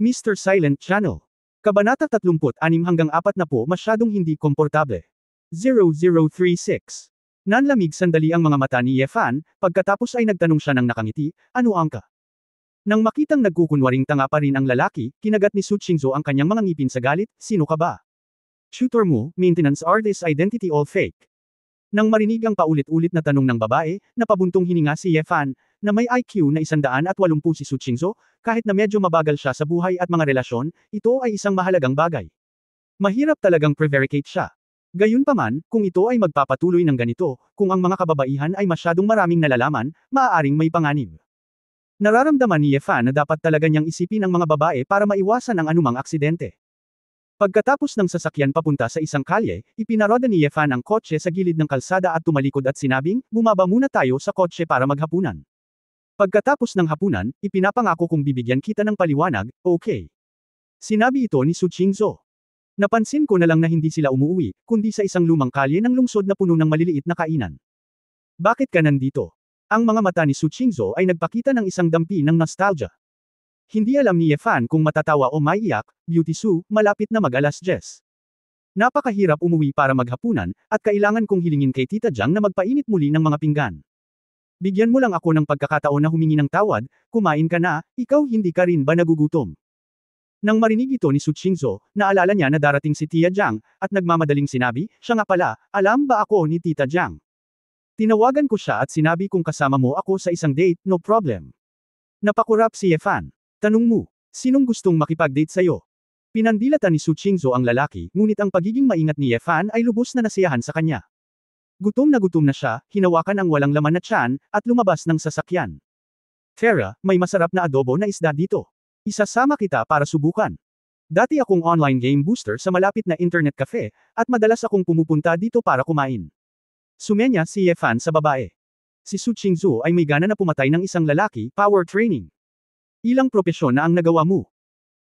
Mr. Silent Channel. Kabanata 36 hanggang 40 masyadong hindi komportable. 0036. Nanlamig sandali ang mga mata ni Yefan, pagkatapos ay nagtanong siya ng nakangiti, ano ang ka? Nang makitang nagkukunwaring tanga pa rin ang lalaki, kinagat ni Su Qingzhou ang kanyang mga ngipin sa galit, sino ka ba? Shooter mo, maintenance artist identity all fake. Nang marinig ang paulit-ulit na tanong ng babae, napabuntong hininga si Yefan, na may IQ na 180 si Su Qingzhou, kahit na medyo mabagal siya sa buhay at mga relasyon, ito ay isang mahalagang bagay. Mahirap talagang prevaricate siya. Gayunpaman, kung ito ay magpapatuloy ng ganito, kung ang mga kababaihan ay masyadong maraming nalalaman, maaaring may panganib. Nararamdaman ni Yefan na dapat talaga niyang isipin ang mga babae para maiwasan ang anumang aksidente. Pagkatapos ng sasakyan papunta sa isang kalye, ipinaroda ni Yefan ang kotse sa gilid ng kalsada at tumalikod at sinabing, bumaba muna tayo sa kotse para maghapunan. Pagkatapos ng hapunan, ipinapangako kong bibigyan kita ng paliwanag, okay. Sinabi ito ni Su Qingzhou. Napansin ko na lang na hindi sila umuwi, kundi sa isang lumang kalye ng lungsod na puno ng maliliit na kainan. Bakit ka nandito? Ang mga mata ni Su Qingzhou ay nagpakita ng isang dampi ng nostalgia. Hindi alam ni Yefan kung matatawa o maiiyak, Beauty Su, malapit na mag-alas 10. Napakahirap umuwi para maghapunan, at kailangan kong hilingin kay Tita Jiang na magpainit muli ng mga pinggan. Bigyan mo lang ako ng pagkakataon na humingi ng tawad, kumain ka na, ikaw hindi ka rin ba nagugutom? Nang marinig ito ni Su Qingzhou, naalala niya na darating si Tia Jiang, at nagmamadaling sinabi, siya nga pala, alam ba ako ni Tita Jiang? Tinawagan ko siya at sinabi kung kasama mo ako sa isang date, no problem. Napakurap si Yefan. Tanong mo, sinong gustong makipag-date sa'yo? Pinandilatan ni Su Qingzhou ang lalaki, ngunit ang pagiging maingat ni Yefan ay lubos na nasiyahan sa kanya. Gutom na siya, hinawakan ang walang laman na tiyan, at lumabas ng sasakyan. Tara, may masarap na adobo na isda dito. Isasama kita para subukan. Dati akong online game booster sa malapit na internet cafe, at madalas akong pumupunta dito para kumain. Sumenya si Yefan sa babae. Si Su Qingzhou ay may gana na pumatay ng isang lalaki, power training. Ilang propesyon na ang nagawa mo?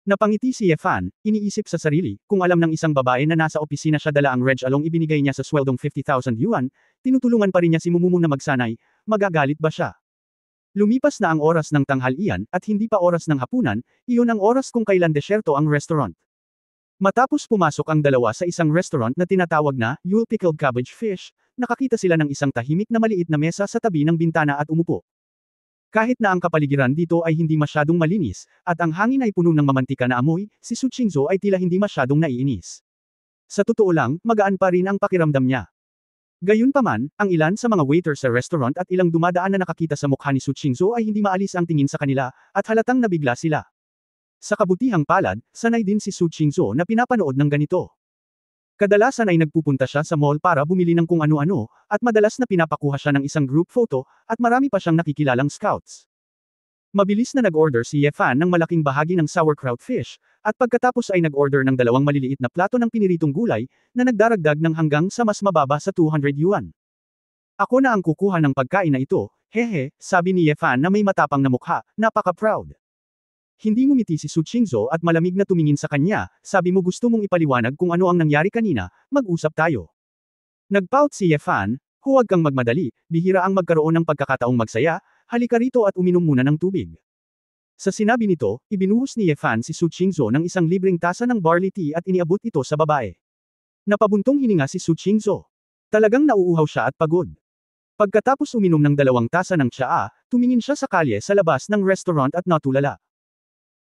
Napangiti si Yefan, iniisip sa sarili, kung alam ng isang babae na nasa opisina siya dala ang Reg Along ibinigay niya sa sweldong 50,000 yuan, tinutulungan pa rin niya si Mumumu na magsanay, magagalit ba siya? Lumipas na ang oras ng tanghalian, at hindi pa oras ng hapunan, iyon ang oras kung kailan desyerto ang restaurant. Matapos pumasok ang dalawa sa isang restaurant na tinatawag na, Yule Pickled Cabbage Fish, nakakita sila ng isang tahimik na maliit na mesa sa tabi ng bintana at umupo. Kahit na ang kapaligiran dito ay hindi masyadong malinis, at ang hangin ay puno ng mamantika na amoy, si Su Qingzhou ay tila hindi masyadong naiinis. Sa totoo lang, magaan pa rin ang pakiramdam niya. Gayunpaman, ang ilan sa mga waiter sa restaurant at ilang dumadaan na nakakita sa mukha ni Su Qingzhou ay hindi maalis ang tingin sa kanila, at halatang nabigla sila. Sa kabutihang palad, sanay din si Su Qingzhou na pinapanood ng ganito. Kadalasan ay nagpupunta siya sa mall para bumili ng kung ano-ano, at madalas na pinapakuha siya ng isang group photo, at marami pa siyang nakikilalang scouts. Mabilis na nag-order si Yefan ng malaking bahagi ng sauerkraut fish, at pagkatapos ay nag-order ng 2 maliliit na plato ng piniritong gulay, na nagdaragdag ng hanggang sa mas mababa sa 200 yuan. Ako na ang kukuha ng pagkain na ito, hehe, sabi ni Yefan na may matapang na mukha, napaka-proud. Hindi ngumiti si Su Qingzhou at malamig na tumingin sa kanya, sabi mo gusto mong ipaliwanag kung ano ang nangyari kanina, mag-usap tayo. Nagpout si Yefan, huwag kang magmadali, bihira ang magkaroon ng pagkakataong magsaya, halika rito at uminom muna ng tubig. Sa sinabi nito, ibinuhos ni Yefan si Su Qingzhou ng isang libreng tasa ng barley tea at iniabot ito sa babae. Napabuntong hininga si Su Qingzhou. Talagang nauuhaw siya at pagod. Pagkatapos uminom ng 2 tasa ng tsaa, tumingin siya sa kalye sa labas ng restaurant at natulala.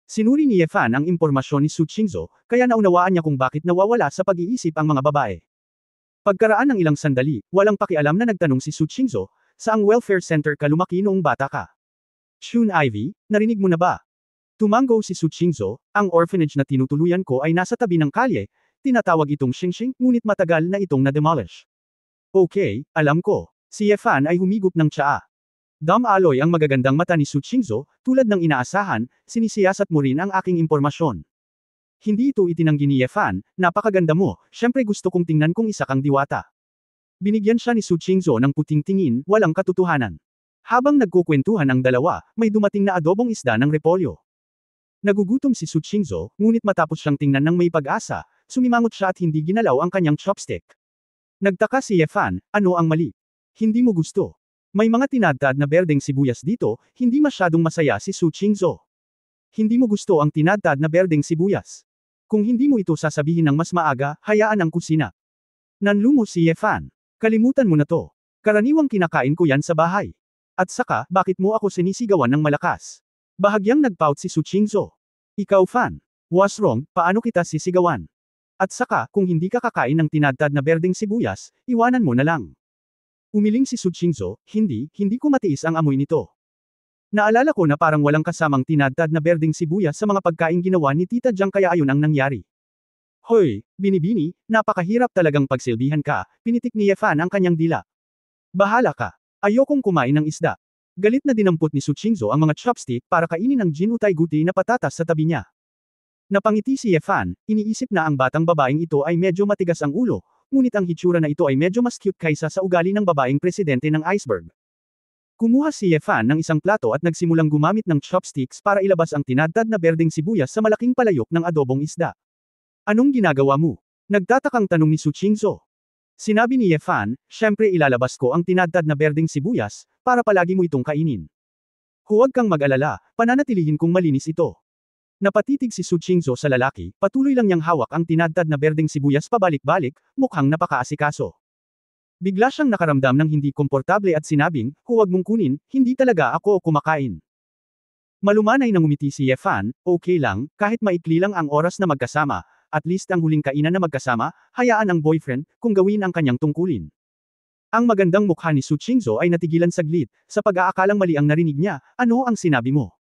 Sinuri ni Yefan ang impormasyon ni Su Qingzhou, kaya naunawaan niya kung bakit nawawala sa pag-iisip ang mga babae. Pagkaraan ng ilang sandali, walang pakialam na nagtanong si Su Qingzhou, saang welfare center ka lumaki noong bata ka? Shun Ivy, narinig mo na ba? Tumango si Su Qingzhou, ang orphanage na tinutuluyan ko ay nasa tabi ng kalye, tinatawag itong Xingxing, ngunit matagal na itong na-demolish. Okay, alam ko. Si Yefan ay humigop ng tsaa. Aloy ang magagandang mata ni Su Qingzhou, tulad ng inaasahan, sinisiyasat mo rin ang aking impormasyon. Hindi ito itinanggi ni Yefan, napakaganda mo, syempre gusto kong tingnan kung isa kang diwata. Binigyan siya ni Su Qingzhou ng puting tingin, walang katotohanan. Habang nagkukwentuhan ang dalawa, may dumating na adobong isda ng repolyo. Nagugutom si Su Qingzhou, ngunit matapos siyang tingnan ng may pag-asa, sumimangot siya at hindi ginalaw ang kanyang chopstick. Nagtaka si Yefan, ano ang mali? Hindi mo gusto. May mga tinadtad na berdeng sibuyas dito, hindi masyadong masaya si Su Qingzhou. Hindi mo gusto ang tinadtad na berdeng sibuyas. Kung hindi mo ito sasabihin ng mas maaga, hayaan ang kusina. Nanlumo si Yefan. Kalimutan mo na to. Karaniwang kinakain ko yan sa bahay. At saka, bakit mo ako sinisigawan ng malakas? Bahagyang nagpout si Su Qingzhou. Ikaw Fan. What's wrong, paano kita sisigawan? At saka, kung hindi ka kakain ng tinadtad na berdeng sibuyas, iwanan mo na lang. Umiling si Su Qingzhou, hindi ko matiis ang amoy nito. Naalala ko na parang walang kasamang tinadtad na berdeng sibuyas sa mga pagkain ginawa ni Tita Jiang kaya ayun ang nangyari. Hoy, Binibini, napakahirap talagang pagsilbihan ka, pinitik ni Yefan ang kanyang dila. Bahala ka. Ayokong kumain ng isda. Galit na dinampot ni Su Qingzhou ang mga chopstick para kainin ang jinutay guti na patatas sa tabi niya. Napangiti si Yefan, iniisip na ang batang babaeng ito ay medyo matigas ang ulo, ngunit ang hitsura na ito ay medyo mas cute kaysa sa ugali ng babaeng presidente ng iceberg. Kumuha si Yefan ng isang plato at nagsimulang gumamit ng chopsticks para ilabas ang tinadtad na berdeng sibuyas sa malaking palayok ng adobong isda. Anong ginagawa mo? Nagtatakang tanong ni Su Qingzhou. Sinabi ni Yefan, syempre ilalabas ko ang tinadtad na berdeng sibuyas, para palagi mo itong kainin. Huwag kang mag-alala, pananatilihin kong malinis ito. Napatitig si Su Qingzhou sa lalaki, patuloy lang niyang hawak ang tinadtad na berdeng sibuyas pabalik-balik, mukhang napakaasikaso. Bigla siyang nakaramdam ng hindi komportable at sinabing, huwag mong kunin, hindi talaga ako kumakain. Malumanay nang umiti si Yefan, okay lang, kahit maikli lang ang oras na magkasama, at least ang huling kainan na magkasama, hayaan ang boyfriend, kung gawin ang kanyang tungkulin. Ang magandang mukha ni Su Qingzhou ay natigilan saglit, sa pag-aakalang mali ang narinig niya, ano ang sinabi mo?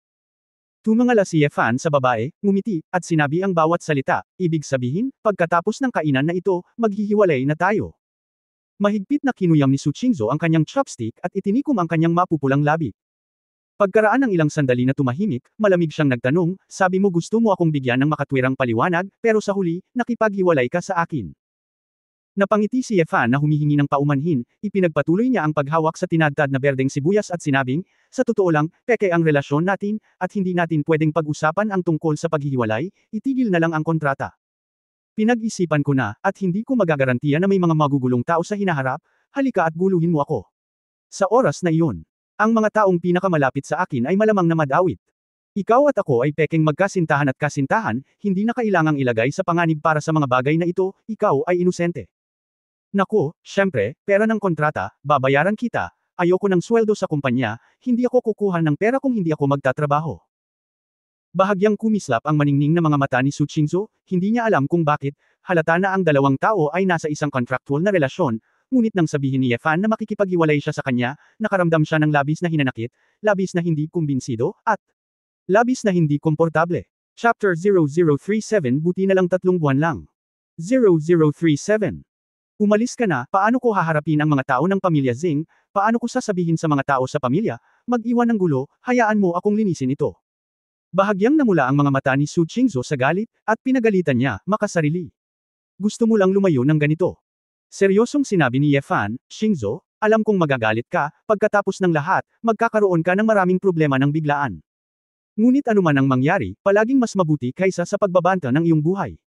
Tumangala si Yefan sa babae, ngumiti, at sinabi ang bawat salita, ibig sabihin, pagkatapos ng kainan na ito, maghihiwalay na tayo. Mahigpit na kinuyam ni Su Qingzhou ang kanyang chopstick at itinikom ang kanyang mapupulang labi. Pagkaraan ng ilang sandali na tumahimik, malamig siyang nagtanong, sabi mo gusto mo akong bigyan ng makatwirang paliwanag, pero sa huli, nakipaghiwalay ka sa akin. Napangiti si Yefan na humihingi ng paumanhin, ipinagpatuloy niya ang paghawak sa tinadtad na berdeng sibuyas at sinabing, sa totoo lang, peke ang relasyon natin, at hindi natin pwedeng pag-usapan ang tungkol sa paghihiwalay, itigil na lang ang kontrata. Pinag-isipan ko na, at hindi ko magagarantiya na may mga magugulong tao sa hinaharap, halika at guluhin mo ako. Sa oras na iyon, ang mga taong pinakamalapit sa akin ay malamang na madawit. Ikaw at ako ay pekeng magkasintahan at kasintahan, hindi na kailangang ilagay sa panganib para sa mga bagay na ito, ikaw ay inosente. Naku, syempre, pera ng kontrata, babayaran kita, ayoko ng sweldo sa kumpanya, hindi ako kukuha ng pera kung hindi ako magtatrabaho. Bahagyang kumislap ang maningning na mga mata ni Su Qingzhou, hindi niya alam kung bakit, halata na ang dalawang tao ay nasa isang contractual na relasyon, ngunit nang sabihin ni Yefan na makikipaghiwalay siya sa kanya, nakaramdam siya ng labis na hinanakit, labis na hindi kumbinsido, at labis na hindi komportable. Chapter 0037 Buti na lang 3 buwan lang. 0037. Umalis ka na, paano ko haharapin ang mga tao ng pamilya Zing, paano ko sasabihin sa mga tao sa pamilya, mag-iwan ng gulo, hayaan mo akong linisin ito. Bahagyang namula ang mga mata ni Su Qingzhou sa galit, at pinagalitan niya, makasarili. Gusto mo lang lumayo ng ganito. Seryosong sinabi ni Yefan, Qingzhou, alam kong magagalit ka, pagkatapos ng lahat, magkakaroon ka ng maraming problema ng biglaan. Ngunit anuman ang mangyari, palaging mas mabuti kaysa sa pagbabanta ng iyong buhay.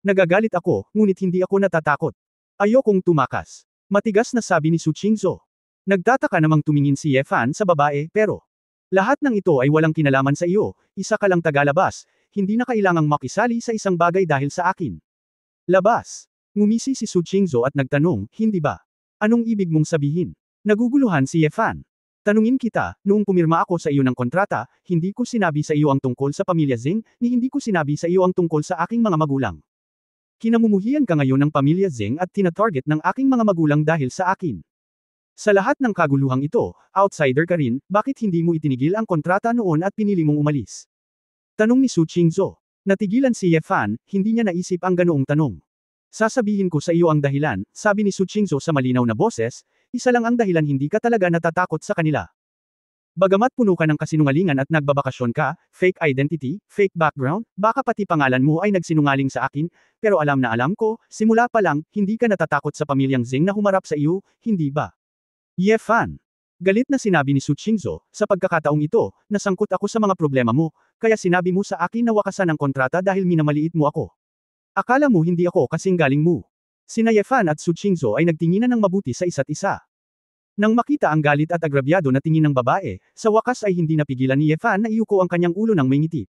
Nagagalit ako, ngunit hindi ako natatakot. Ayokong tumakas. Matigas na sabi ni Su Qingzhou. Nagtataka namang tumingin si Yefan sa babae, pero lahat ng ito ay walang kinalaman sa iyo, isa ka lang tagalabas, hindi na kailangang makisali sa isang bagay dahil sa akin. Labas. Ngumisi si Su Qingzhou at nagtanong, hindi ba? Anong ibig mong sabihin? Naguguluhan si Yefan. Tanungin kita, noong pumirma ako sa iyo ng kontrata, hindi ko sinabi sa iyo ang tungkol sa pamilya Zing, ni hindi ko sinabi sa iyo ang tungkol sa aking mga magulang. Kinamumuhian ka ngayon ng pamilya Zing at tinatarget ng aking mga magulang dahil sa akin. Sa lahat ng kaguluhang ito, outsider ka rin, bakit hindi mo itinigil ang kontrata noon at pinili mong umalis? Tanong ni Su Qingzhou. Natigilan si Yefan, hindi niya naisip ang ganoong tanong. Sasabihin ko sa iyo ang dahilan, sabi ni Su Qingzhou sa malinaw na boses, isa lang ang dahilan hindi ka talaga natatakot sa kanila. Bagamat puno ka ng kasinungalingan at nagbabakasyon ka, fake identity, fake background, baka pati pangalan mo ay nagsinungaling sa akin, pero alam na alam ko, simula pa lang, hindi ka natatakot sa pamilyang Zing na humarap sa iyo, hindi ba? Yefan. Galit na sinabi ni Su Qingzhou, sa pagkakataong ito, nasangkot ako sa mga problema mo, kaya sinabi mo sa akin na wakasan ang kontrata dahil minamaliit mo ako. Akala mo hindi ako kasing galing mo. Sina Yefan at Su Qingzhou ay nagtinginan ng mabuti sa isa't isa. Nang makita ang galit at agrabyado na tingin ng babae, sa wakas ay hindi napigilan ni Yefan na iyuko ang kanyang ulo ng may ngiti.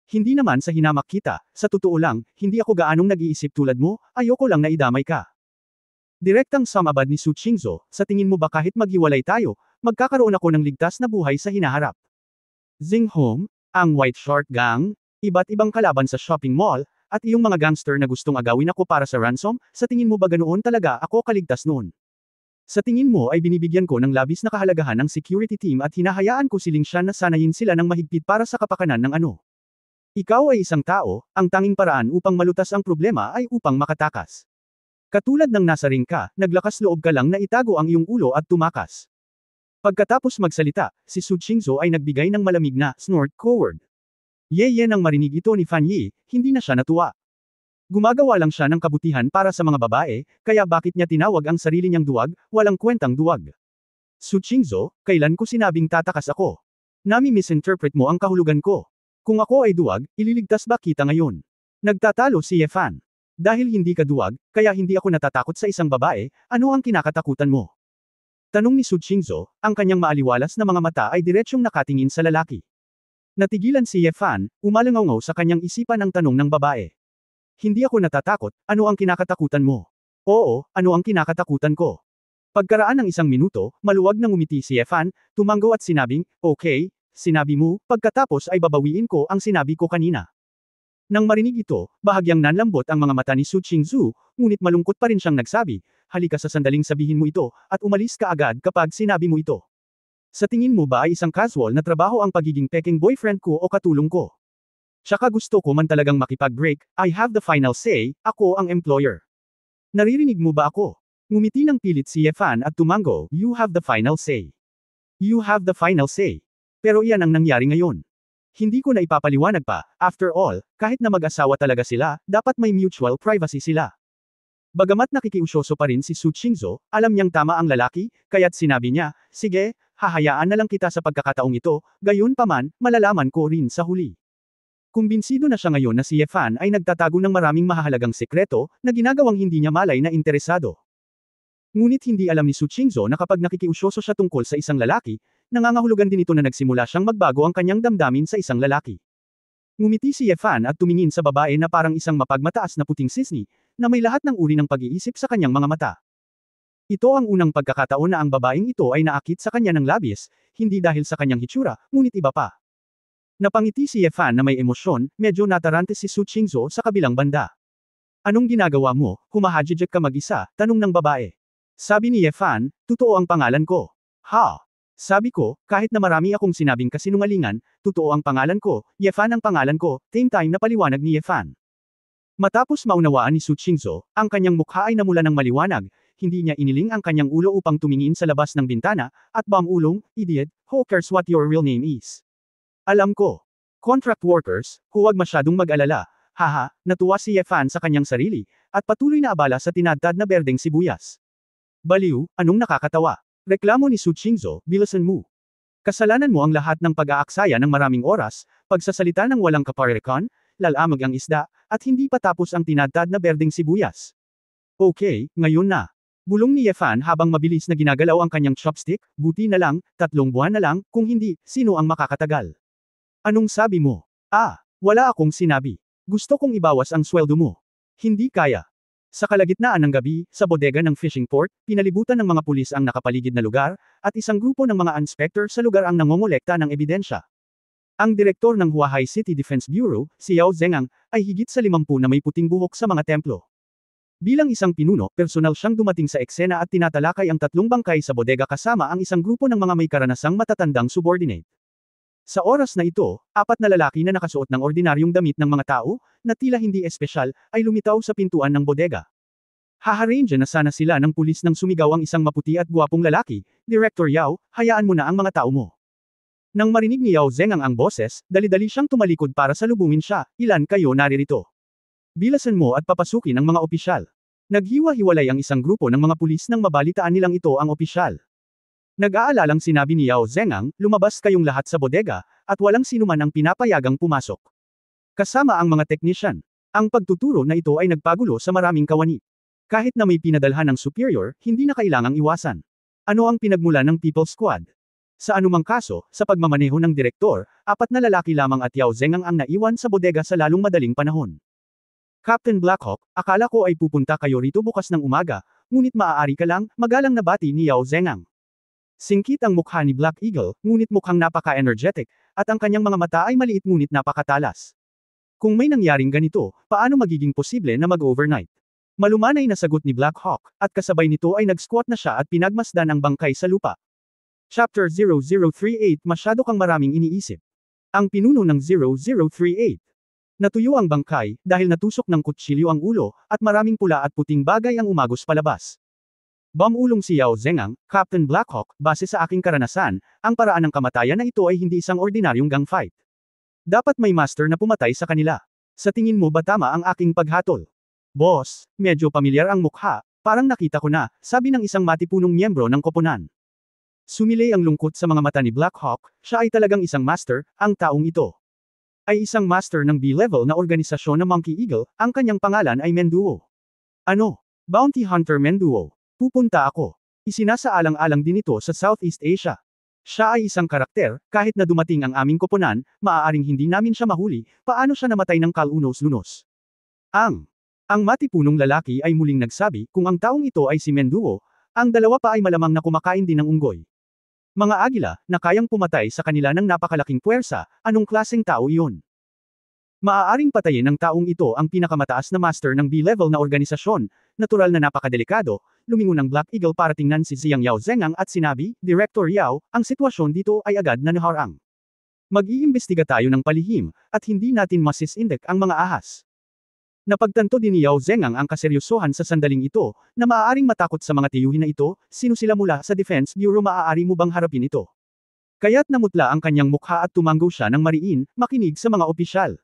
Hindi naman sa hinamak kita, sa totoo lang, hindi ako gaanong nag-iisip tulad mo, ayoko lang na idamay ka. Direktang sumabad ni Su Qingzhou, sa tingin mo ba kahit maghiwalay tayo, magkakaroon ako ng ligtas na buhay sa hinaharap? Xinghong, ang White Shark Gang, iba't ibang kalaban sa shopping mall, at iyong mga gangster na gustong agawin ako para sa ransom, sa tingin mo ba ganoon talaga ako kaligtas noon? Sa tingin mo ay binibigyan ko ng labis na kahalagahan ng security team at hinahayaan ko si Ling Shan na sanayin sila ng mahigpit para sa kapakanan ng ano? Ikaw ay isang tao, ang tanging paraan upang malutas ang problema ay upang makatakas. Katulad ng nasa ring ka, naglakas loob ka lang na itago ang iyong ulo at tumakas. Pagkatapos magsalita, si Su Qingzhou ay nagbigay ng malamig na snort coward. Yeye nang marinig ito ni Fan Yi, hindi na siya natuwa. Gumagawa lang siya ng kabutihan para sa mga babae, kaya bakit niya tinawag ang sarili niyang duwag, walang kwentang duwag. Su Qingzhou, kailan ko sinabing tatakas ako? Nami-misinterpret mo ang kahulugan ko. Kung ako ay duwag, ililigtas ba kita ngayon? Nagtatalo si Ye Fan. Dahil hindi ka duwag, kaya hindi ako natatakot sa isang babae, ano ang kinakatakutan mo? Tanong ni Su Qingzhou, ang kanyang maaliwalas na mga mata ay diretsyong nakatingin sa lalaki. Natigilan si Ye Fan, umalangaw sa kanyang isipan ang tanong ng babae. Hindi ako natatakot, ano ang kinakatakutan mo? Oo, ano ang kinakatakutan ko? Pagkaraan ng 1 minuto, maluwag na ngumiti si Ye Fan, tumango at sinabing, okay, sinabi mo, pagkatapos ay babawiin ko ang sinabi ko kanina. Nang marinig ito, bahagyang nanlambot ang mga mata ni Su Qingzhou, ngunit malungkot pa rin siyang nagsabi, halika sa sandaling sabihin mo ito, at umalis ka agad kapag sinabi mo ito. Sa tingin mo ba ay isang casual na trabaho ang pagiging peking boyfriend ko o katulong ko? Tsaka gusto ko man talagang makipag-break, I have the final say, ako ang employer. Naririnig mo ba ako? Ngumiti ng pilit si Ye Fan at tumango, you have the final say. You have the final say. Pero iyan ang nangyari ngayon. Hindi ko na ipapaliwanag pa, after all, kahit na mag-asawa talaga sila, dapat may mutual privacy sila. Bagamat nakikiusyoso pa rin si Su Qingzhou, alam niyang tama ang lalaki, kaya't sinabi niya, sige, hahayaan na lang kita sa pagkakataong ito, gayon paman, malalaman ko rin sa huli. Kumbinsido na siya ngayon na si Ye Fan ay nagtatago ng maraming mahahalagang sekreto, na ginagawang hindi niya malay na interesado. Ngunit hindi alam ni Su Qingzhou na kapag nakikiusyoso siya tungkol sa isang lalaki, nangangahulugan din ito na nagsimula siyang magbago ang kanyang damdamin sa isang lalaki. Ngumiti si Ye Fan at tumingin sa babae na parang isang mapagmataas na puting sisni, na may lahat ng uri ng pag-iisip sa kanyang mga mata. Ito ang unang pagkakataon na ang babaeng ito ay naakit sa kanya ng labis, hindi dahil sa kanyang hitsura, ngunit iba pa. Napangiti si Ye Fan na may emosyon, medyo natarante si Su Qingzhou sa kabilang banda. Anong ginagawa mo, humahajijek ka mag-isa, tanong ng babae. Sabi ni Ye Fan, totoo ang pangalan ko. Ha? Sabi ko, kahit na marami akong sinabing kasinungalingan, totoo ang pangalan ko, Ye Fan ang pangalan ko, same time na paliwanag ni Ye Fan. Matapos maunawaan ni Su Qingzhou, ang kanyang mukha ay namula ng maliwanag, hindi niya iniling ang kanyang ulo upang tumingin sa labas ng bintana, at ulong, idiot, who cares what your real name is? Alam ko. Contract workers, huwag masyadong mag-alala, haha, natuwa si Ye Fan sa kanyang sarili, at patuloy na abala sa tinadtad na berdeng sibuyas. Baliw, anong nakakatawa? Reklamo ni Su Qingzhou, bilisan mo. Kasalanan mo ang lahat ng pag-aaksaya ng maraming oras, pagsasalita ng walang kaparekan, lalamag ang isda, at hindi pa tapos ang tinadtad na berdeng sibuyas. Okay, ngayon na. Bulong ni Ye Fan habang mabilis na ginagalaw ang kanyang chopstick, buti na lang, 3 buwan na lang, kung hindi, sino ang makakatagal? Anong sabi mo? Wala akong sinabi. Gusto kong ibawas ang sweldo mo. Hindi kaya. Sa kalagitnaan ng gabi, sa bodega ng fishing port, pinalibutan ng mga pulis ang nakapaligid na lugar, at isang grupo ng mga inspector sa lugar ang nangongolekta ng ebidensya. Ang direktor ng Huahai City Defense Bureau, si Yao Zhengang, ay higit sa 50 na may puting buhok sa mga templo. Bilang isang pinuno, personal siyang dumating sa eksena at tinatalakay ang 3 bangkay sa bodega kasama ang isang grupo ng mga may karanasang matatandang subordinate. Sa oras na ito, 4 na lalaki na nakasuot ng ordinaryong damit ng mga tao, na tila hindi espesyal, ay lumitaw sa pintuan ng bodega. Haharange na sana sila ng pulis nang sumigaw ang isang maputi at guwapong lalaki, Director Yao, hayaan mo na ang mga tao mo. Nang marinig ni Yao Zhengang ang boses, dali-dali siyang tumalikod para salubungin siya, ilan kayo naririto? Bilasan mo at papasukin ang mga opisyal. Naghiwa-hiwalay ang isang grupo ng mga pulis nang mabalitaan nilang ito ang opisyal. Nag-aalalang sinabi ni Yao Zhengang, lumabas kayong lahat sa bodega, at walang sinuman ang pinapayagang pumasok. Kasama ang mga technician. Ang pagtuturo na ito ay nagpagulo sa maraming kawani. Kahit na may pinadalhan ng superior, hindi na kailangang iwasan. Ano ang pinagmula ng People Squad? Sa anumang kaso, sa pagmamaneho ng direktor, 4 na lalaki lamang at Yao Zeng ang naiwan sa bodega sa lalong madaling panahon. Captain Blackhawk, akala ko ay pupunta kayo rito bukas ng umaga, ngunit maaari ka lang, magalang na bati ni Yao Zeng. Singkit ang mukha ni Black Eagle, ngunit mukhang napaka-energetic, at ang kanyang mga mata ay maliit ngunit napakatalas. Kung may nangyaring ganito, paano magiging posible na mag-overnight? Malumanay na sagot ni Black Hawk, at kasabay nito ay nag-squat na siya at pinagmasdan ang bangkay sa lupa. Chapter 0038 Masyado kang maraming iniisip. Ang pinuno ng 0038. Natuyo ang bangkay, dahil natusok ng kutsilyo ang ulo, at maraming pula at puting bagay ang umagos palabas. Bumulong si Yao Zeng, Captain Blackhawk, base sa aking karanasan, ang paraan ng kamatayan na ito ay hindi isang ordinaryong gunfight. Dapat may master na pumatay sa kanila. Sa tingin mo ba tama ang aking paghatol? Boss, medyo pamilyar ang mukha, parang nakita ko na, sabi ng isang matipunong miyembro ng koponan. Sumilay ang lungkot sa mga mata ni Blackhawk, siya ay talagang isang master, ang taong ito. Ay isang master ng B-level na organisasyon na Monkey Eagle, ang kanyang pangalan ay Menduo. Ano? Bounty Hunter Menduo. Pupunta ako. Isinasaalang-alang din ito sa Southeast Asia. Siya ay isang karakter, kahit na dumating ang aming koponan, maaaring hindi namin siya mahuli, paano siya namatay ng kalunos-lunos. Ang matipunong lalaki ay muling nagsabi, kung ang taong ito ay si Menduo, ang dalawa pa ay malamang na kumakain din ng unggoy. Mga agila, na kayang pumatay sa kanila ng napakalaking puwersa, anong klaseng tao iyon? Maaaring patayin ng taong ito ang pinakamataas na master ng B-level na organisasyon, natural na napakadelikado, lumingon ang Black Eagle para tingnan si Ziyang Yao Zeng at sinabi, Director Yao, ang sitwasyon dito ay agad na naharang. Mag-iimbestiga tayo ng palihim, at hindi natin masisindek ang mga ahas. Napagtanto din ni Yao Zeng ang kaseryosohan sa sandaling ito, na maaaring matakot sa mga tiyuhin na ito, sino sila mula sa Defense Bureau maaari mo bang harapin ito? Kaya't namutla ang kanyang mukha at tumanggo siya ng mariin, makinig sa mga opisyal.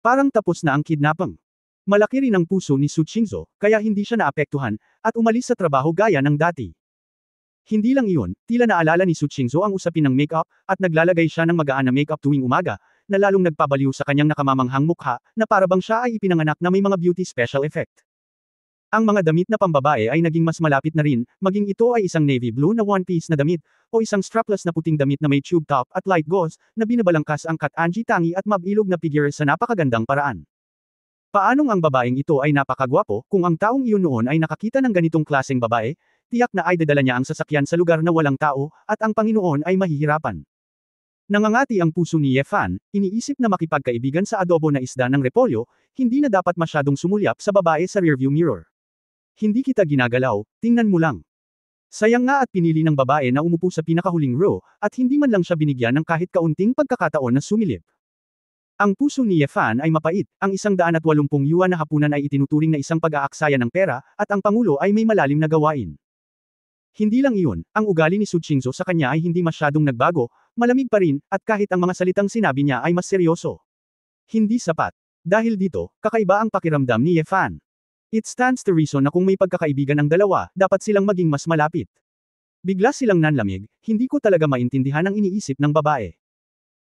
Parang tapos na ang kidnapping. Malaki rin ang puso ni Su Qingzhou, kaya hindi siya naapektuhan, at umalis sa trabaho gaya ng dati. Hindi lang iyon, tila naalala ni Su Qingzhou ang usapin ng makeup, at naglalagay siya ng magaan na makeup tuwing umaga, na lalong nagpabaliw sa kanyang nakamamanghang mukha, na parabang siya ay ipinanganak na may mga beauty special effect. Ang mga damit na pambabae ay naging mas malapit na rin, maging ito ay isang navy blue na one-piece na damit, o isang strapless na puting damit na may tube top at light gauze, na binabalangkas ang Kat-Anji tangi at mabilog na figure sa napakagandang paraan. Paanong ang babaeng ito ay napakagwapo, kung ang taong iyon noon ay nakakita ng ganitong klaseng babae, tiyak na ay dadala niya ang sasakyan sa lugar na walang tao, at ang Panginoon ay mahihirapan. Nangangati ang puso ni Ye Fan, iniisip na makipagkaibigan sa adobo na isda ng repolyo, hindi na dapat masyadong sumulyap sa babae sa rearview mirror. Hindi kita ginagalaw, tingnan mo lang. Sayang nga at pinili ng babae na umupo sa pinakahuling row, at hindi man lang siya binigyan ng kahit kaunting pagkakataon na sumilip. Ang puso ni Ye Fan ay mapait, ang 180 yuan na hapunan ay itinuturing na isang pag-aaksaya ng pera, at ang Pangulo ay may malalim na gawain. Hindi lang iyon, ang ugali ni Su Qingzhou sa kanya ay hindi masyadong nagbago, malamig pa rin, at kahit ang mga salitang sinabi niya ay mas seryoso. Hindi sapat. Dahil dito, kakaiba ang pakiramdam ni Ye Fan. It stands to reason na kung may pagkakaibigan ang dalawa, dapat silang maging mas malapit. Bigla silang nanlamig, hindi ko talaga maintindihan ang iniisip ng babae.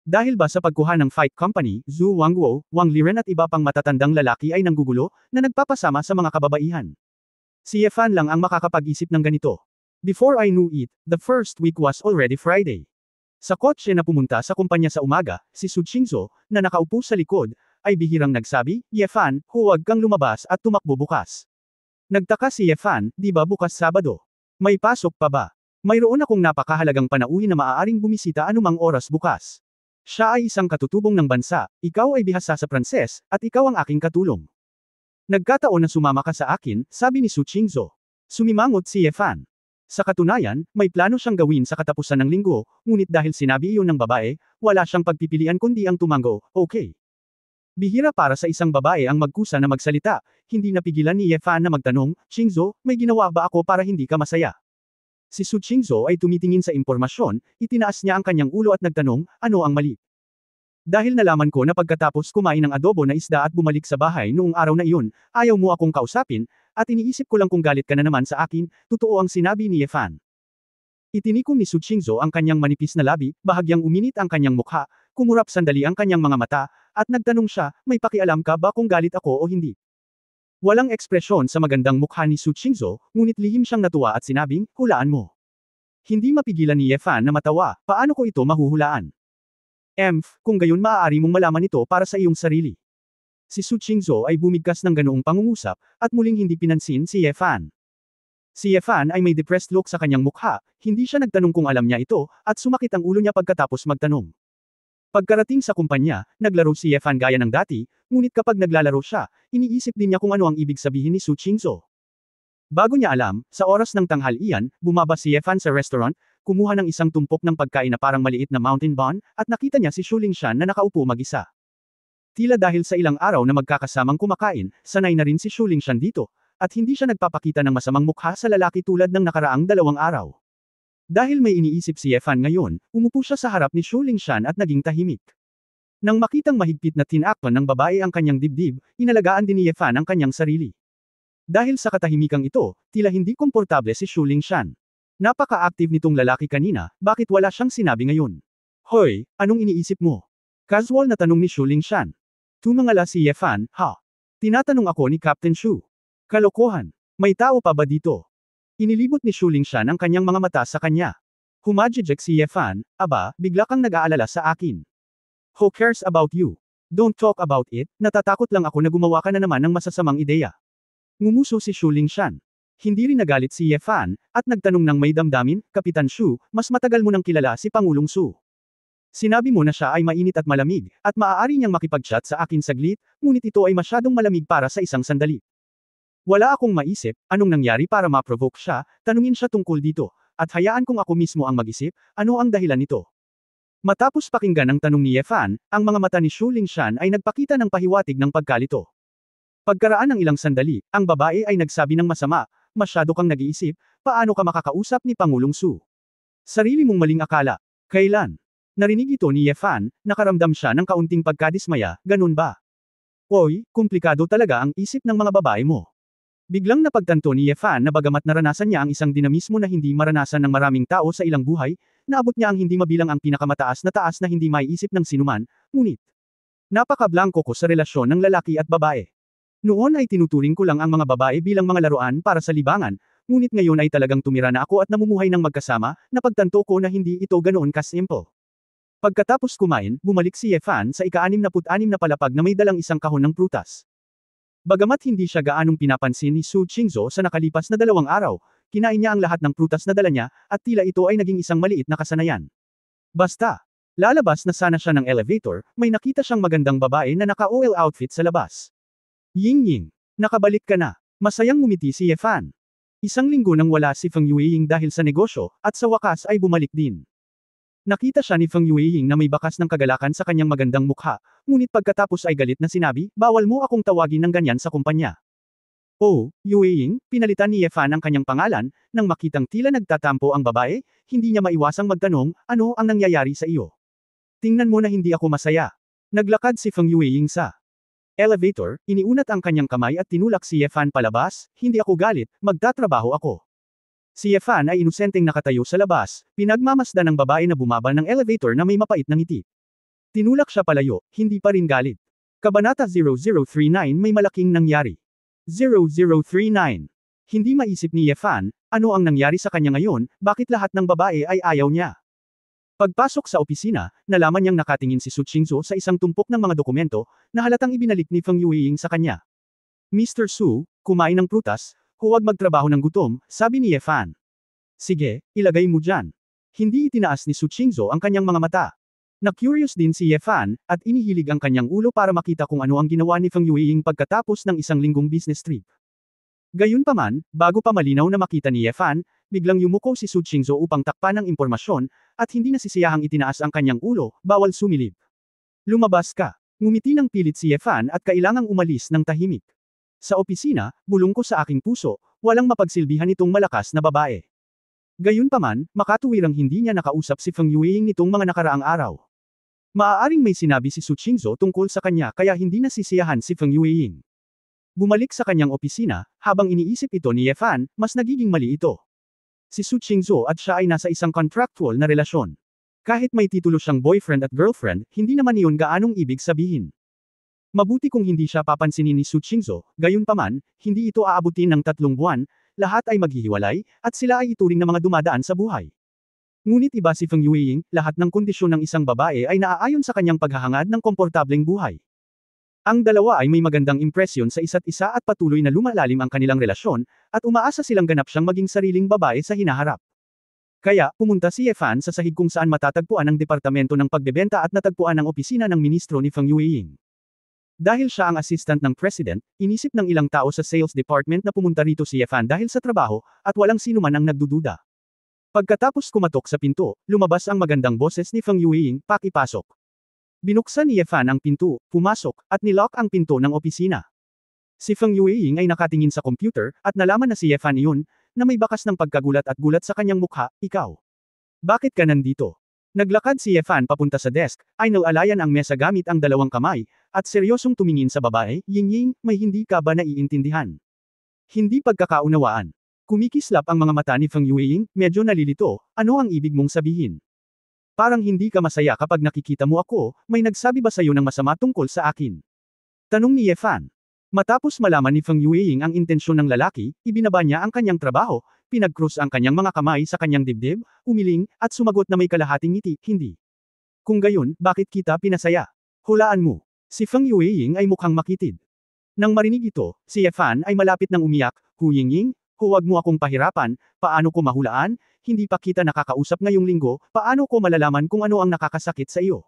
Dahil ba sa pagkuha ng Fight Company, Zhu Wangguo, Wang Liren at iba pang matatandang lalaki ay nanggugulo, na nagpapasama sa mga kababaihan. Si Ye Fan lang ang makakapag-isip ng ganito. Before I knew it, the first week was already Friday. Sa kotse na pumunta sa kumpanya sa umaga, si Su Qingzhou, na nakaupo sa likod, ay bihirang nagsabi, Ye Fan, huwag kang lumabas at tumakbo bukas. Nagtaka si Ye Fan, di ba bukas Sabado? May pasok pa ba? Mayroon akong napakahalagang panauhin na maaaring bumisita anumang oras bukas. Siya ay isang katutubong ng bansa, ikaw ay bihasa sa Pranses, at ikaw ang aking katulong. Nagkataon na sumama ka sa akin, sabi ni Su Qingzhou. Sumimangot si Ye Fan. Sa katunayan, may plano siyang gawin sa katapusan ng linggo, ngunit dahil sinabi iyon ng babae, wala siyang pagpipilian kundi ang tumango, okay. Bihira para sa isang babae ang magkusa na magsalita, hindi napigilan ni Ye Fan na magtanong, Qingzhou, may ginawa ba ako para hindi ka masaya? Si Su Qingzhou ay tumitingin sa impormasyon, itinaas niya ang kanyang ulo at nagtanong, ano ang mali? Dahil nalaman ko na pagkatapos kumain ng adobo na isda at bumalik sa bahay noong araw na iyon, ayaw mo akong kausapin, at iniisip ko lang kung galit ka na naman sa akin, totoo ang sinabi ni Ye Fan. Itinikom ni Su Qingzhou ang kanyang manipis na labi, bahagyang uminit ang kanyang mukha, kumurap sandali ang kanyang mga mata, at nagtanong siya, may pakialam ka ba kung galit ako o hindi? Walang ekspresyon sa magandang mukha ni Su Qingzhou, ngunit lihim siyang natuwa at sinabing, hulaan mo. Hindi mapigilan ni Ye Fan na matawa, paano ko ito mahuhulaan? Kung gayon maaari mong malaman ito para sa iyong sarili. Si Su Qingzhou ay bumigkas ng ganoong pangungusap, at muling hindi pinansin si Ye Fan. Si Ye Fan ay may depressed look sa kanyang mukha, hindi siya nagtanong kung alam niya ito, at sumakit ang ulo niya pagkatapos magtanong. Pagkarating sa kumpanya, naglaro si Ye Fan gaya ng dati, ngunit kapag naglalaro siya, iniisip din niya kung ano ang ibig sabihin ni Su Qingzhou. Bago niya alam, sa oras ng tanghalian, bumaba si Ye Fan sa restaurant, kumuha ng isang tumpok ng pagkain na parang maliit na mountain bun, at nakita niya si Shu Lingshan na nakaupo mag-isa. Tila dahil sa ilang araw na magkakasamang kumakain, sanay na rin si Shu Lingshan dito, at hindi siya nagpapakita ng masamang mukha sa lalaki tulad ng nakaraang 2 araw. Dahil may iniisip si Ye Fan ngayon, umupo siya sa harap ni Shu Lingshan at naging tahimik. Nang makitang mahigpit na tinakpan ng babae ang kanyang dibdib, inalagaan din ni Ye Fan ang kanyang sarili. Dahil sa katahimikang ito, tila hindi komportable si Shu Lingshan. Napaka-active nitong lalaki kanina, bakit wala siyang sinabi ngayon? Hoy, anong iniisip mo? Casual na tanong ni Shu Lingshan. Tumangala si Ye Fan, ha? Tinatanong ako ni Captain Shu. Kalokohan. May tao pa ba dito? Inilibot ni Shu Lingshan ang kanyang mga mata sa kanya. Humajijek si Ye Fan, aba, bigla kang nag-aalala sa akin. Who cares about you? Don't talk about it, natatakot lang ako na gumawa ka na naman ng masasamang ideya. Ngumuso si Shu Lingshan. Hindi rin nagalit si Ye Fan, at nagtanong ng may damdamin, Kapitan Shu, mas matagal mo nang kilala si Pangulong Su. Sinabi mo na siya ay mainit at malamig, at maaari niyang makipag-chat sa akin saglit, ngunit ito ay masyadong malamig para sa isang sandali. Wala akong maisip, anong nangyari para ma-provoke siya, tanungin siya tungkol dito, at hayaan kung ako mismo ang mag-isip, ano ang dahilan nito. Matapos pakinggan ang tanong ni Ye Fan, ang mga mata ni Shu Lingshan ay nagpakita ng pahiwatig ng pagkalito. Pagkaraan ng ilang sandali, ang babae ay nagsabi ng masama, masyado kang nag-iisip, paano ka makakausap ni Pangulong Su? Sarili mong maling akala. Kailan? Narinig ito ni Ye Fan, nakaramdam siya ng kaunting pagkadismaya, ganun ba? Oy, komplikado talaga ang isip ng mga babae mo. Biglang napagtanto ni Ye Fan na bagamat naranasan niya ang isang dinamismo na hindi maranasan ng maraming tao sa ilang buhay, naabot niya ang hindi mabilang ang pinakamataas na taas na hindi maiisip ng sinuman, ngunit napaka-blanko ko sa relasyon ng lalaki at babae. Noon ay tinuturing ko lang ang mga babae bilang mga laruan para sa libangan, ngunit ngayon ay talagang tumira na ako at namumuhay ng magkasama, napagtanto ko na hindi ito ganoon ka-simple. Pagkatapos kumain, bumalik si Ye Fan sa ika-66 na palapag na may dalang isang kahon ng prutas. Bagamat hindi siya gaanong pinapansin ni Su Qingzhou sa nakalipas na 2 araw, kinain niya ang lahat ng prutas na dala niya, at tila ito ay naging isang maliit na kasanayan. Basta, lalabas na sana siya ng elevator, may nakita siyang magandang babae na naka-OL outfit sa labas. Ying, nakabalik ka na. Masayang ngumiti si Ye Fan. Isang linggo nang wala si Feng Yueying dahil sa negosyo, at sa wakas ay bumalik din. Nakita siya ni Feng Yueying na may bakas ng kagalakan sa kanyang magandang mukha, ngunit pagkatapos ay galit na sinabi, bawal mo akong tawagin ng ganyan sa kumpanya. Oh, Yueying, pinalitan ni Ye Fan ang kanyang pangalan, nang makitang tila nagtatampo ang babae, hindi niya maiwasang magtanong, ano ang nangyayari sa iyo? Tingnan mo na hindi ako masaya. Naglakad si Feng Yueying sa elevator, iniunat ang kanyang kamay at tinulak si Ye Fan palabas, hindi ako galit, magtatrabaho ako. Si Ye Fan ay inosenteng nakatayo sa labas, pinagmamasdan ng babae na bumaba ng elevator na may mapait na ngiti. Tinulak siya palayo, hindi pa rin galit. Kabanata 0039 may malaking nangyari. 0039. Hindi maisip ni Ye Fan, ano ang nangyari sa kanya ngayon, bakit lahat ng babae ay ayaw niya. Pagpasok sa opisina, nalaman niyang nakatingin si Su Qingzhou sa isang tumpok ng mga dokumento, na halatang ibinalik ni Feng Yueying sa kanya. Mr. Su, kumain ng prutas, huwag magtrabaho ng gutom, sabi ni Ye Fan. Sige, ilagay mo dyan. Hindi itinaas ni Su Qingzhou ang kanyang mga mata. Na-curious din si Ye Fan, at inihilig ang kanyang ulo para makita kung ano ang ginawa ni Feng Yueying pagkatapos ng isang linggong business trip. Gayunpaman, bago pa malinaw na makita ni Ye Fan, biglang yumuko si Su Qingzhou upang takpan ang impormasyon, at hindi nasisiyahang itinaas ang kanyang ulo, bawal sumilip. Lumabas ka. Ngumiti ng pilit si Ye Fan at kailangang umalis ng tahimik. Sa opisina, bulong ko sa aking puso, walang mapagsilbihan itong malakas na babae. Gayunpaman, makatuwirang hindi niya nakausap si Feng Yueying nitong mga nakaraang araw. Maaaring may sinabi si Su Qingzhou tungkol sa kanya kaya hindi nasisiyahan si Feng Yueying. Bumalik sa kanyang opisina, habang iniisip ito ni Ye Fan, mas nagiging mali ito. Si Su Qingzhou at siya ay nasa isang contractual na relasyon. Kahit may titulo siyang boyfriend at girlfriend, hindi naman iyon gaanong ibig sabihin. Mabuti kung hindi siya papansinin ni Su Qingzhou, gayunpaman, hindi ito aabutin ng 3 buwan, lahat ay maghihiwalay, at sila ay ituring na mga dumadaan sa buhay. Ngunit iba si Feng Yueying, lahat ng kondisyon ng isang babae ay naaayon sa kanyang paghahangad ng komportableng buhay. Ang dalawa ay may magandang impresyon sa isa't isa at patuloy na lumalalim ang kanilang relasyon, at umaasa silang ganap siyang maging sariling babae sa hinaharap. Kaya, pumunta si Ye Fan sa sahig kung saan matatagpuan ang departamento ng pagbebenta at natagpuan ang opisina ng ministro ni Feng Yueying. Dahil siya ang assistant ng president, inisip ng ilang tao sa sales department na pumunta rito si Ye Fan dahil sa trabaho, at walang sino man ang nagdududa. Pagkatapos kumatok sa pinto, lumabas ang magandang boses ni Feng Yueying, "Pakipasok." Binuksan ni Ye Fan ang pinto, pumasok, at nilock ang pinto ng opisina. Si Feng Yueying ay nakatingin sa computer, at nalaman na si Ye Fan iyon, na may bakas ng pagkagulat at gulat sa kanyang mukha. "Ikaw? Bakit ka nandito?" Naglakad si Ye Fan papunta sa desk, ay nalalayan ang mesa gamit ang dalawang kamay, at seryosong tumingin sa babae. "Ying-ying, may hindi ka ba naiintindihan? Hindi pagkakaunawaan." Kumikislap ang mga mata ni Feng Yueying, medyo nalilito. "Ano ang ibig mong sabihin? Parang hindi ka masaya kapag nakikita mo ako, may nagsabi ba sa'yo ng masama tungkol sa akin?" Tanong ni Ye Fan. Matapos malaman ni Feng Yueying ang intensyon ng lalaki, ibinaba niya ang kanyang trabaho, pinag-cross ang kanyang mga kamay sa kanyang dibdib, umiling, at sumagot na may kalahating ngiti, "Hindi. Kung gayon, bakit kita pinasaya? Hulaan mo." Si Feng Yueying ay mukhang makitid. Nang marinig ito, si Ye Fan ay malapit nang umiyak. "Hu Yingying, huwag mo akong pahirapan, paano ko mahulaan? Hindi pa kita nakakausap ngayong linggo, paano ko malalaman kung ano ang nakakasakit sa iyo?"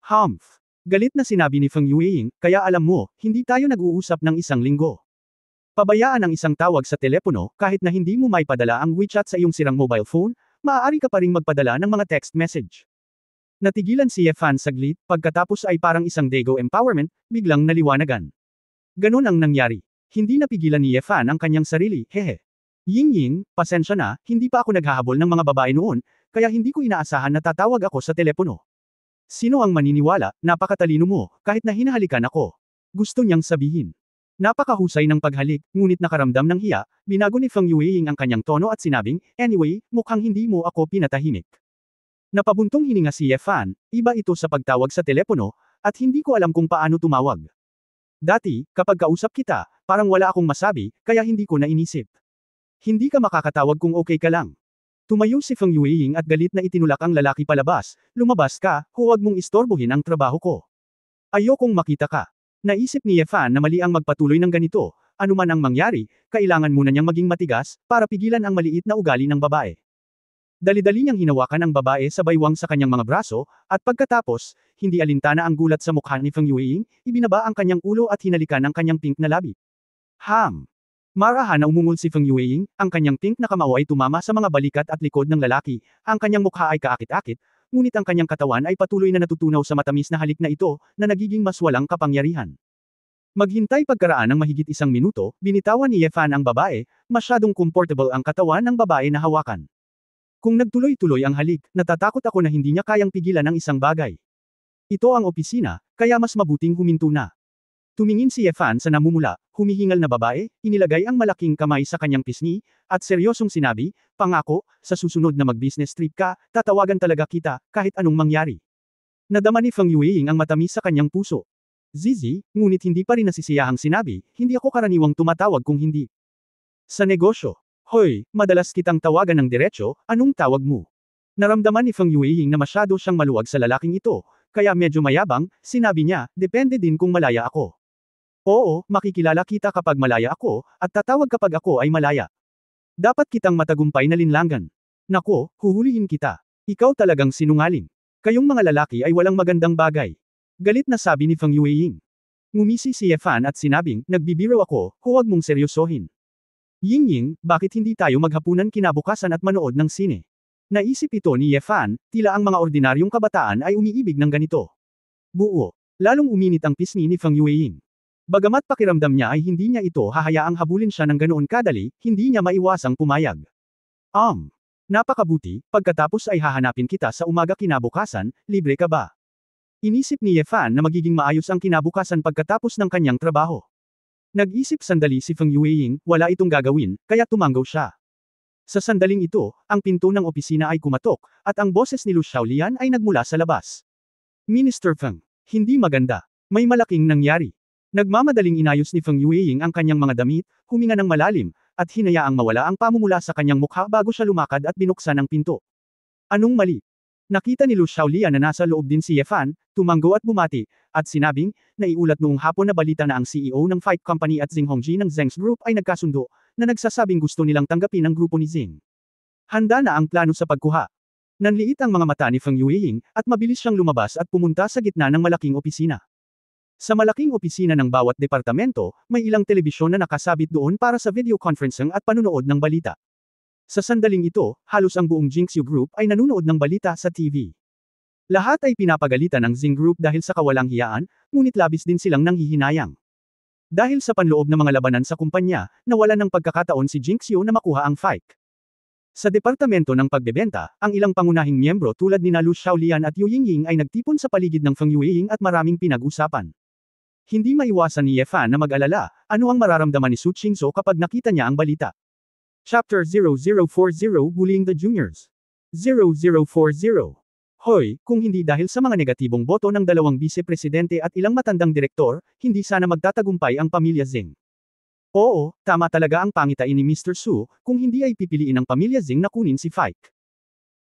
"Humph." Galit na sinabi ni Feng Yueying, "Kaya alam mo, hindi tayo nag-uusap ng isang linggo. Pabayaan ang isang tawag sa telepono, kahit na hindi mo maipadala ang WeChat sa iyong sirang mobile phone, maaari ka pa ring magpadala ng mga text message." Natigilan si Ye Fan saglit, pagkatapos ay parang isang Dago empowerment, biglang naliwanagan. Ganon ang nangyari. Hindi napigilan ni Ye Fan ang kanyang sarili, "Hehe. Ying-ying, pasensya na, hindi pa ako naghahabol ng mga babae noon, kaya hindi ko inaasahan na tatawag ako sa telepono. Sino ang maniniwala, napakatalino mo, kahit na hinahalikan ako." Gusto niyang sabihin. Napakahusay ng paghalik, ngunit nakaramdam ng hiya, binago ni Feng Yueying ang kanyang tono at sinabing, "Anyway, mukhang hindi mo ako pinatahimik." Napabuntong hininga si Ye Fan, "Iba ito sa pagtawag sa telepono, at hindi ko alam kung paano tumawag. Dati, kapag kausap kita, parang wala akong masabi, kaya hindi ko na inisip. Hindi ka makakatawag kung okay ka lang." Tumayo si Feng Yueying at galit na itinulak ang lalaki palabas, "Lumabas ka, huwag mong istorbohin ang trabaho ko. Ayokong makita ka." Naisip ni Ye Fan na mali ang magpatuloy ng ganito, anuman ang mangyari, kailangan muna niyang maging matigas, para pigilan ang maliit na ugali ng babae. Dali-dali niyang hinawakan ang babae sa baywang sa kanyang mga braso, at pagkatapos, hindi alintana ang gulat sa mukha ni Feng Yueying, ibinaba ang kanyang ulo at hinalikan ang kanyang pink na labi. "Ham!" Marahan na umungol si Feng Yueying, ang kanyang pink na kamao ay tumama sa mga balikat at likod ng lalaki, ang kanyang mukha ay kaakit-akit, ngunit ang kanyang katawan ay patuloy na natutunaw sa matamis na halik na ito, na nagiging mas walang kapangyarihan. Maghintay pagkaraan ng mahigit 1 minuto, binitawan ni Ye Fan ang babae, masyadong comfortable ang katawan ng babae na hawakan. Kung nagtuloy-tuloy ang halik, natatakot ako na hindi niya kayang pigilan ang isang bagay. Ito ang opisina, kaya mas mabuting huminto na. Tumingin si Ye Fan sa namumula, humihingal na babae, inilagay ang malaking kamay sa kanyang pisngi, at seryosong sinabi, "Pangako, sa susunod na mag-business trip ka, tatawagan talaga kita, kahit anong mangyari." Nadama ni Feng Yueying ang matamis sa kanyang puso. "Zizi," ngunit hindi pa rin nasisiyahang sinabi, "Hindi ako karaniwang tumatawag kung hindi sa negosyo." "Hoy, madalas kitang tawagan ng diretso, anong tawag mo?" Naramdaman ni Feng Yueying na masyado siyang maluwag sa lalaking ito, kaya medyo mayabang, sinabi niya, "Depende din kung malaya ako. Oo, makikilala kita kapag malaya ako, at tatawag kapag ako ay malaya. Dapat kitang matagumpay na linlangan. Nako, huhulihin kita. Ikaw talagang sinungaling. Kayong mga lalaki ay walang magandang bagay." Galit na sabi ni Feng Yueying. Ngumisi si Ye Fan at sinabing, "Nagbibiro ako, huwag mong seryosohin. Ying-ying, bakit hindi tayo maghapunan kinabukasan at manood ng sine?" Naisip ito ni Ye Fan, tila ang mga ordinaryong kabataan ay umiibig ng ganito. Buo. Lalong uminit ang pisngi ni Feng Yueying. Bagamat pakiramdam niya ay hindi niya ito hahayaang habulin siya ng ganoon kadali, hindi niya maiwasang pumayag. Napakabuti, pagkatapos ay hahanapin kita sa umaga kinabukasan, libre ka ba?" Inisip ni Ye Fan na magiging maayos ang kinabukasan pagkatapos ng kanyang trabaho. Nag-isip sandali si Feng Yueying, wala itong gagawin, kaya tumanggaw siya. Sa sandaling ito, ang pinto ng opisina ay kumatok, at ang boses ni Lu Xiaolian ay nagmula sa labas. "Minister Feng, hindi maganda. May malaking nangyari." Nagmamadaling inayos ni Feng Yueying ang kanyang mga damit, huminga ng malalim, at hinayaang mawala ang pamumula sa kanyang mukha bago siya lumakad at binuksan ang pinto. Anong mali? Nakita ni Lu Xiaolian na nasa loob din si Ye Fan, tumanggo at bumati, at sinabing, naiulat noong hapon na balita na ang CEO ng Fight Company at Zheng Hongji ng Zheng's Group ay nagkasundo, na nagsasabing gusto nilang tanggapin ang grupo ni Zheng. Handa na ang plano sa pagkuha. Nanliit ang mga mata ni Feng Yueying, at mabilis siyang lumabas at pumunta sa gitna ng malaking opisina. Sa malaking opisina ng bawat departamento, may ilang telebisyon na nakasabit doon para sa video conferencing at panunood ng balita. Sa sandaling ito, halos ang buong Jinxiu Group ay nanunood ng balita sa TV. Lahat ay pinapagalitan ng Zheng Group dahil sa kawalang hiyaan, ngunit labis din silang nanghihinayang. Dahil sa panloob ng mga labanan sa kumpanya, nawalan ng pagkakataon si Jinxiu na makuha ang fight. Sa departamento ng pagbebenta, ang ilang pangunahing miyembro tulad ni Lu Xiaolian at Yu Yingying ay nagtipon sa paligid ng Feng Yueying at maraming pinag-usapan. Hindi maiwasan ni Ye Fan na mag-alala, ano ang mararamdaman ni Su Qingzhou kapag nakita niya ang balita. Chapter 0040 Bullying the Juniors 0040 Hoy, kung hindi dahil sa mga negatibong boto ng dalawang vice-presidente at ilang matandang direktor, hindi sana magtatagumpay ang pamilya Zheng. Oo, tama talaga ang pangitain ni Mr. Su, kung hindi ay pipiliin ng pamilya Zheng na kunin si Fike.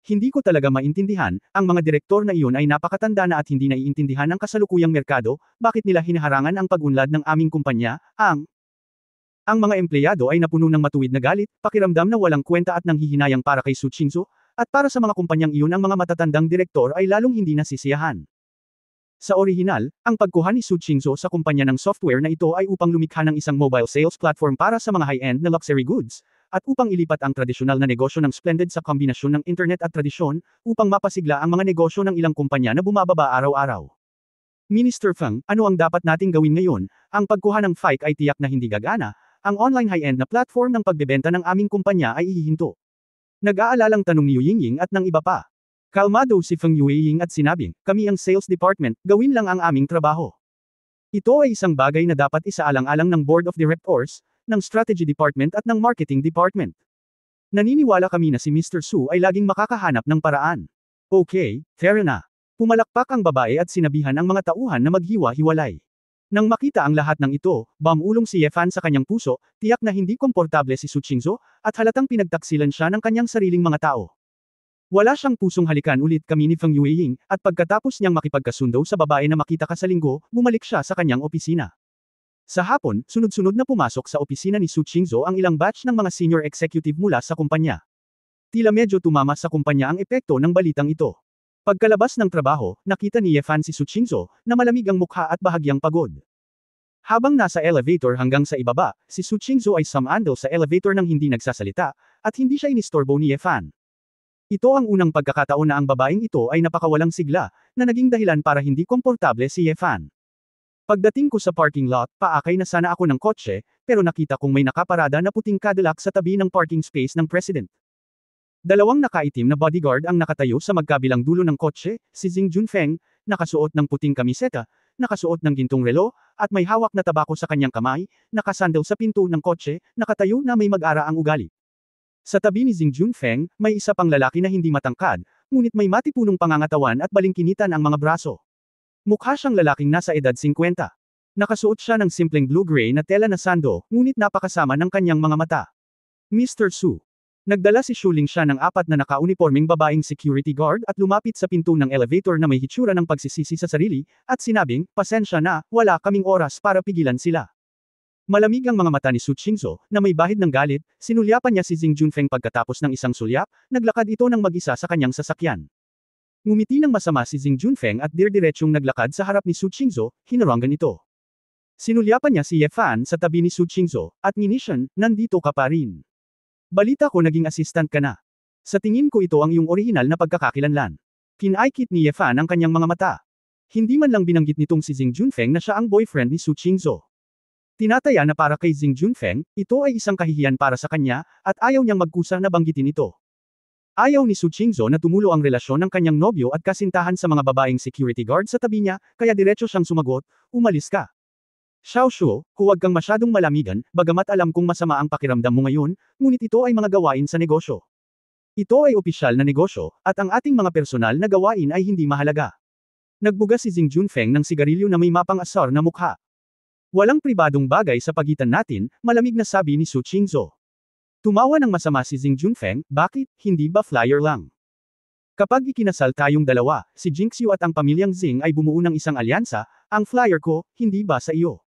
Hindi ko talaga maintindihan, ang mga direktor na iyon ay napakatanda na at hindi naiintindihan ang kasalukuyang merkado, bakit nila hinaharangan ang pag-unlad ng aming kumpanya, ang mga empleyado ay napuno ng matuwid na galit, pakiramdam na walang kwenta at nanghihinayang para kay Su Qingzhou, at para sa mga kumpanyang iyon ang mga matatandang direktor ay lalong hindi nasisiyahan. Sa orihinal, ang pagkuha ni Su Qingzhou sa kumpanya ng software na ito ay upang lumikha ng isang mobile sales platform para sa mga high-end na luxury goods, at upang ilipat ang tradisyonal na negosyo ng Splendid sa kombinasyon ng internet at tradisyon, upang mapasigla ang mga negosyo ng ilang kumpanya na bumababa araw-araw. Minister Feng, ano ang dapat nating gawin ngayon? Ang pagkuha ng Fike ay tiyak na hindi gagana, ang online high-end na platform ng pagbebenta ng aming kumpanya ay ihihinto. Nag-aalalang tanong ni Yu Yingying at ng iba pa. Kalmado si Feng Yueying at sinabing, kami ang sales department, gawin lang ang aming trabaho. Ito ay isang bagay na dapat isaalang-alang ng board of directors, ng strategy department at ng marketing department. Naniniwala kami na si Mr. Su ay laging makakahanap ng paraan. Okay, tara na. Pumalakpak ang babae at sinabihan ang mga tauhan na maghiwa-hiwalay. Nang makita ang lahat ng ito, bumulong si Ye Fan sa kanyang puso, tiyak na hindi komportable si Su Qingzhou, at halatang pinagtaksilan siya ng kanyang sariling mga tao. Wala siyang pusong halikan ulit kami ni Feng Yueying, at pagkatapos niyang makipagkasundo sa babae na makita ka sa linggo, bumalik siya sa kanyang opisina. Sa hapon, sunod-sunod na pumasok sa opisina ni Su Qingzhou ang ilang batch ng mga senior executive mula sa kumpanya. Tila medyo tumama sa kumpanya ang epekto ng balitang ito. Pagkalabas ng trabaho, nakita ni Ye Fan si Su Qingzhou, na malamig ang mukha at bahagyang pagod. Habang nasa elevator hanggang sa ibaba, si Su Qingzhou ay sumandal sa elevator nang hindi nagsasalita, at hindi siya inistorbo ni Ye Fan. Ito ang unang pagkakataon na ang babaeng ito ay napakawalang sigla, na naging dahilan para hindi komportable si Ye Fan. Pagdating ko sa parking lot, paakay na sana ako ng kotse, pero nakita kong may nakaparada na puting Cadillac sa tabi ng parking space ng president. Dalawang nakaitim na bodyguard ang nakatayo sa magkabilang dulo ng kotse, si Zheng Junfeng, nakasuot ng puting kamiseta, nakasuot ng gintong relo, at may hawak na tabako sa kanyang kamay, nakasandal sa pinto ng kotse, nakatayo na may mag-ara ang ugali. Sa tabi ni Zheng Junfeng, may isa pang lalaki na hindi matangkad, ngunit may matipunong pangangatawan at balingkinitan ang mga braso. Mukha siyang lalaking nasa edad 50. Nakasuot siya ng simpleng blue-gray na tela na sando, ngunit napakasama ng kanyang mga mata. Mr. Su. Nagdala si Shuling siya ng 4 na naka-uniforming babaeng security guard at lumapit sa pinto ng elevator na may hitsura ng pagsisisi sa sarili, at sinabing, pasensya na, wala kaming oras para pigilan sila. Malamig ang mga mata ni Su Qingzhou, na may bahid ng galit, sinulyapan niya si Zheng Junfeng pagkatapos ng isang sulyap, naglakad ito ng mag-isa sa kanyang sasakyan. Ngumiti ng masama si Zheng Junfeng at dir-diretsyong naglakad sa harap ni Su Qingzhou, hinarangan ito. Sinulyapan niya si Ye Fan sa tabi ni Su Qingzhou, at nginisyon, nandito ka pa rin. Balita ko naging assistant ka na. Sa tingin ko ito ang iyong orihinal na pagkakakilanlan. Kinaikit ni Ye Fan ang kanyang mga mata. Hindi man lang binanggit nitong si Zheng Junfeng na siya ang boyfriend ni Su Qingzhou. Tinataya na para kay Zheng Junfeng, ito ay isang kahihiyan para sa kanya, at ayaw niyang magkusa na banggitin ito. Ayaw ni Su Qingzhou na tumulo ang relasyon ng kanyang nobyo at kasintahan sa mga babaeng security guard sa tabi niya, kaya diretso siyang sumagot, umalis ka. Xiaoshuo, huwag kang masyadong malamigan, bagamat alam kong masama ang pakiramdam mo ngayon, ngunit ito ay mga gawain sa negosyo. Ito ay opisyal na negosyo, at ang ating mga personal na gawain ay hindi mahalaga. Nagbuga si Zheng Junfeng ng sigarilyo na may mapang-asar na mukha. Walang pribadong bagay sa pagitan natin, malamig na sabi ni Su Qingzhou. Tumawa ng masama si Zheng Junfeng, bakit, hindi ba flyer lang? Kapag ikinasal tayong dalawa, si Jinxiu at ang pamilyang Zing ay bumuo ng isang alyansa, ang flyer ko, hindi ba sa iyo?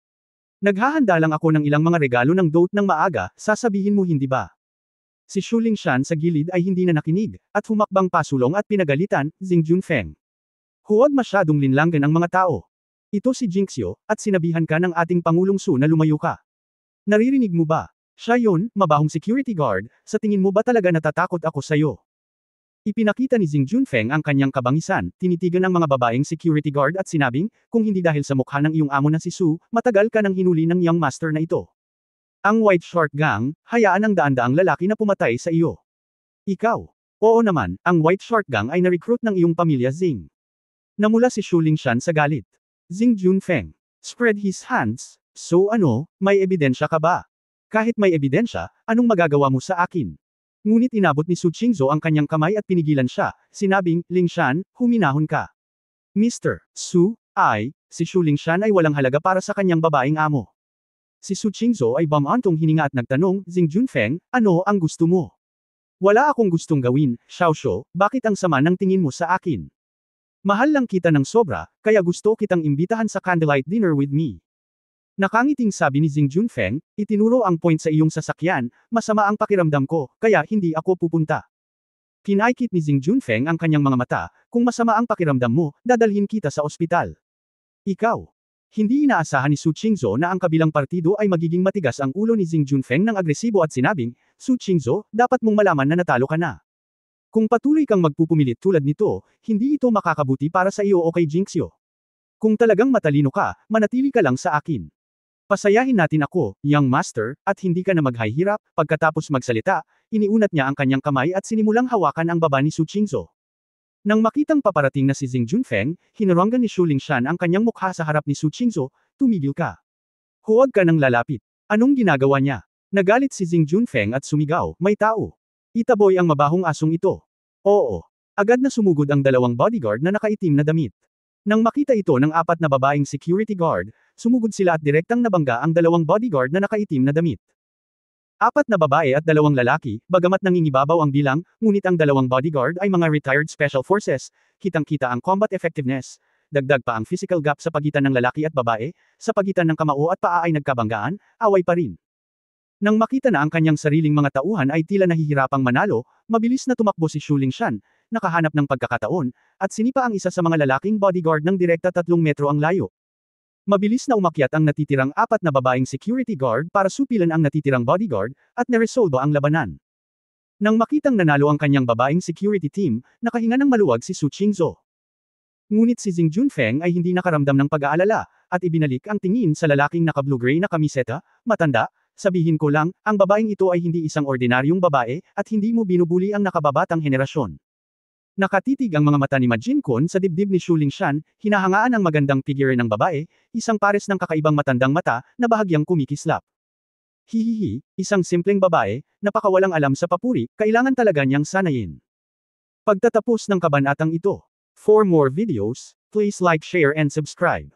Naghahanda lang ako ng ilang mga regalo ng date ng maaga, sasabihin mo hindi ba? Si Shu Lingshan sa gilid ay hindi na nakinig, at humakbang pasulong at pinagalitan, Zing Junfeng. Huwag masyadong linlanggan ang mga tao. Ito si Jinxiu, at sinabihan ka ng ating Pangulong Su na lumayo ka. Naririnig mo ba? Siya yon, mabahong security guard, sa tingin mo ba talaga natatakot ako sa'yo? Ipinakita ni Zing Junfeng ang kanyang kabangisan, tinitigan ang mga babaeng security guard at sinabing, kung hindi dahil sa mukha ng iyong amo na si Su, matagal ka nang hinuli ng young master na ito. Ang White Short Gang, hayaan ang daan-daang lalaki na pumatay sa iyo. Ikaw. Oo naman, ang White Short Gang ay na-recruit ng iyong pamilya Zing. Namula si Shu Lingshan sa galit. Zing Junfeng. Spread his hands. So ano, may ebidensya ka ba? Kahit may ebidensya, anong magagawa mo sa akin? Ngunit inabot ni Su Qingzhou ang kanyang kamay at pinigilan siya, sinabing, Lingshan, huminahon ka. Mr. Su, si Shu Lingshan ay walang halaga para sa kanyang babaeng amo. Si Su Qingzhou ay bumantong hininga at nagtanong, Zing Junfeng, ano ang gusto mo? Wala akong gustong gawin, Xiaoshu, bakit ang sama ng tingin mo sa akin? Mahal lang kita ng sobra, kaya gusto kitang imbitahan sa candlelight dinner with me. Nakangiting sabi ni Zing Junfeng, itinuro ang point sa iyong sasakyan, masama ang pakiramdam ko, kaya hindi ako pupunta. Kinaikit ni Zing Junfeng ang kanyang mga mata, kung masama ang pakiramdam mo, dadalhin kita sa ospital. Ikaw. Hindi inaasahan ni Su Qingzhou na ang kabilang partido ay magiging matigas ang ulo ni Zing Junfeng ng agresibo at sinabing, Su Qingzhou, dapat mong malaman na natalo ka na. Kung patuloy kang magpupumilit tulad nito, hindi ito makakabuti para sa iyo o kay Jinxiu. Kung talagang matalino ka, manatili ka lang sa akin. Pasayahin natin ako, young master, at hindi ka na maghihirap. Pagkatapos magsalita, iniunat niya ang kanyang kamay at sinimulang hawakan ang baba ni Su Qingzhou. Nang makitang paparating na si Zing Junfeng, hinuranggan ni Shu Lingshan ang kanyang mukha sa harap ni Su Qingzhou, tumigil ka. Huwag ka nang lalapit. Anong ginagawa niya? Nagalit si Zing Junfeng at sumigaw, may tao. Itaboy ang mabahong asong ito. Oo. Agad na sumugod ang dalawang bodyguard na nakaitim na damit. Nang makita ito ng apat na babaeng security guard, sumugod sila at direktang nabangga ang dalawang bodyguard na nakaitim na damit. Apat na babae at dalawang lalaki, bagamat nangingibabaw ang bilang, ngunit ang dalawang bodyguard ay mga retired special forces, kitang-kita ang combat effectiveness. Dagdag pa ang physical gap sa pagitan ng lalaki at babae, sa pagitan ng kamao at paa ay nagkabanggaan, away pa rin. Nang makita na ang kanyang sariling mga tauhan ay tila nahihirapang manalo, mabilis na tumakbo si Shu Lingshan, nakahanap ng pagkakataon, at sinipa ang isa sa mga lalaking bodyguard ng direkta 3 metro ang layo. Mabilis na umakyat ang natitirang apat na babaeng security guard para supilan ang natitirang bodyguard, at naresolba ang labanan. Nang makitang nanalo ang kanyang babaeng security team, nakahinga ng maluwag si Su Qingzhou. Ngunit si Zing Junfeng ay hindi nakaramdam ng pag-aalala, at ibinalik ang tingin sa lalaking naka-blue-gray na kamiseta, matanda, sabihin ko lang, ang babaeng ito ay hindi isang ordinaryong babae, at hindi mo binubuli ang nakababatang henerasyon. Nakatitig ang mga mata ni Ma Jinqun sa dibdib ni Shu Lingshan, hinahangaan ang magandang figure ng babae, isang pares ng kakaibang matandang mata, na bahagyang kumikislap. Hihihi, isang simpleng babae, napakawalang alam sa papuri, kailangan talaga niyang sanayin. Pagtatapos ng kabanatang ito. For more videos, please like, share and subscribe.